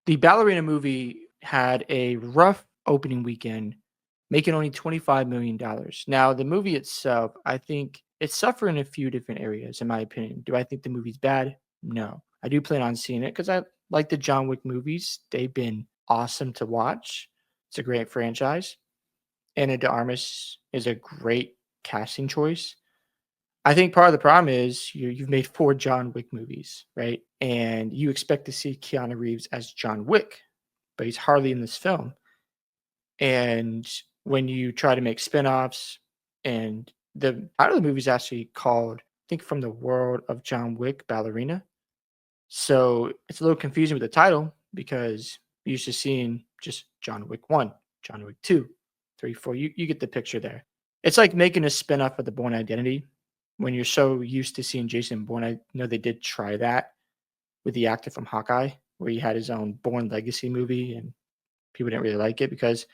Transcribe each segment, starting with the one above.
The Ballerina movie had a rough opening weekend, making only $25 million. Now, the movie itself, I think it's suffering in a few different areas, in my opinion. Do I think the movie's bad? No. I do plan on seeing it because I like the John Wick movies. They've been awesome to watch. It's a great franchise. Anna de Armas is a great casting choice. I think part of the problem is you've made 4 John Wick movies, right? And you expect to see Keanu Reeves as John Wick, but he's hardly in this film. And when you try to make spin-offs, and the title of the movie is actually called, I think, From the World of John Wick, Ballerina. So it's a little confusing with the title because you're used to seeing just John Wick 1, John Wick 2, 3, 4. You get the picture there. It's like making a spin-off of the Bourne Identity when you're so used to seeing Jason Bourne. I know they did try that with the actor from Hawkeye, where he had his own Bourne Legacy movie, and people didn't really like it because,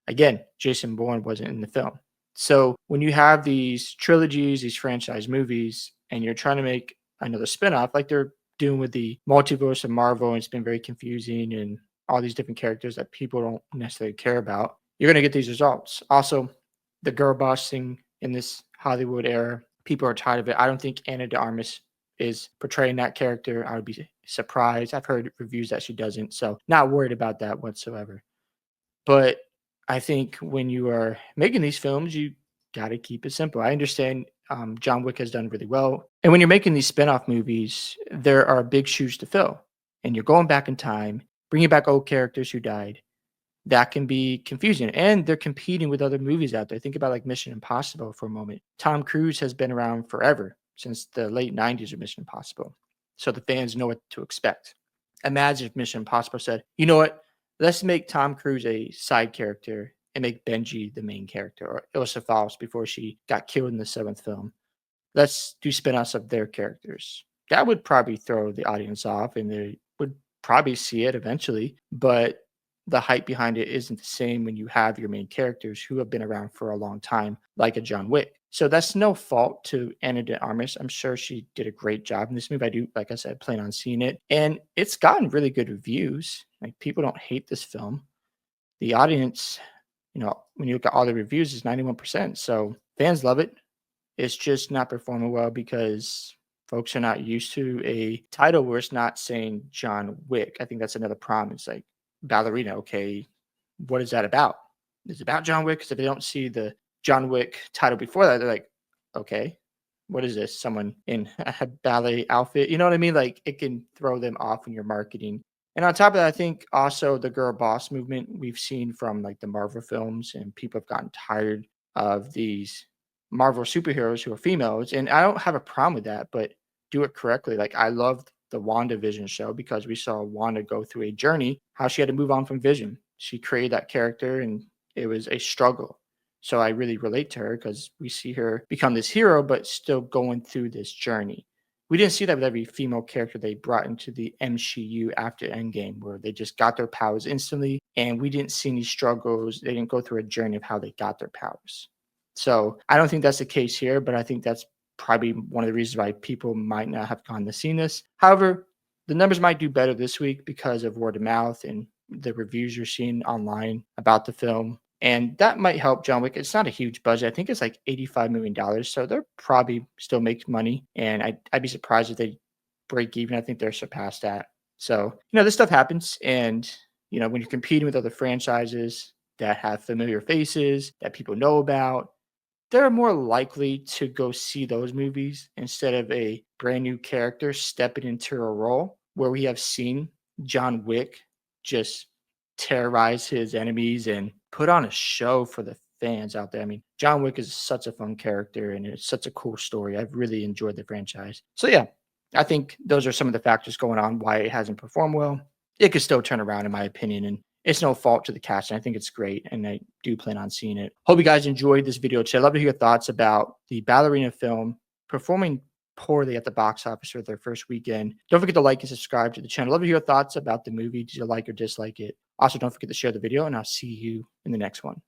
again, Jason Bourne wasn't in the film. So when you have these trilogies, these franchise movies, and you're trying to make another spinoff, like they're doing with the multiverse of Marvel, and it's been very confusing and all these different characters that people don't necessarily care about, you're going to get these results. Also, the girl boss thing in this Hollywood era, people are tired of it. I don't think Anna de Armas is portraying that character. I would be surprised. I've heard reviews that she doesn't, so not worried about that whatsoever. But I think when you are making these films, you got to keep it simple. I understand John Wick has done really well. And when you're making these spin-off movies, there are big shoes to fill. And you're going back in time, bringing back old characters who died. That can be confusing. And they're competing with other movies out there. Think about like Mission Impossible for a moment. Tom Cruise has been around forever, since the late 90s of Mission Impossible. So the fans know what to expect. Imagine if Mission Impossible said, you know what? Let's make Tom Cruise a side character and make Benji the main character, or Ilsa Faust before she got killed in the 7th film. Let's do spin-offs of their characters. That would probably throw the audience off, and they would probably see it eventually, but the hype behind it isn't the same when you have your main characters who have been around for a long time, like a John Wick. So that's no fault to Anna de Armas. I'm sure she did a great job in this movie. I do, like I said, plan on seeing it. And it's gotten really good reviews. Like, people don't hate this film. The audience, when you look at all the reviews, is 91%. So fans love it. It's just not performing well because folks are not used to a title where it's not saying John Wick. I think that's another problem. It's like Ballerina. Okay, what is that about? Is it about John Wick? Because if they don't see the John Wick title before that, they're like, okay, what is this? Someone in a ballet outfit? You know what I mean? Like, it can throw them off when you're marketing. And on top of that, I think also the girl boss movement we've seen from like the Marvel films, and people have gotten tired of these Marvel superheroes who are females. And I don't have a problem with that, but do it correctly. Like, I loved the WandaVision show because we saw Wanda go through a journey, how she had to move on from Vision. She created that character and it was a struggle. So I really relate to her because we see her become this hero, but still going through this journey. We didn't see that with every female character they brought into the MCU after Endgame, where they just got their powers instantly, and we didn't see any struggles. They didn't go through a journey of how they got their powers. So I don't think that's the case here, but I think that's probably one of the reasons why people might not have gone to see this. However, the numbers might do better this week because of word of mouth and the reviews you're seeing online about the film. And that might help John Wick. It's not a huge budget. I think it's like $85 million. So they're probably still making money. And I'd be surprised if they break even. I think they're surpassed that. So, this stuff happens. And, when you're competing with other franchises that have familiar faces that people know about, they're more likely to go see those movies instead of a brand new character stepping into a role where we have seen John Wick just terrorize his enemies and put on a show for the fans out there. I mean, John Wick is such a fun character and it's such a cool story. I've really enjoyed the franchise. So yeah, I think those are some of the factors going on why it hasn't performed well. It could still turn around in my opinion, and it's no fault to the cast. And I think it's great, and I do plan on seeing it. Hope you guys enjoyed this video today. I'd love to hear your thoughts about the Ballerina film performing poorly at the box office for their first weekend. Don't forget to like and subscribe to the channel. I'd love to hear your thoughts about the movie. Did you like or dislike it? Also, don't forget to share the video, and I'll see you in the next one.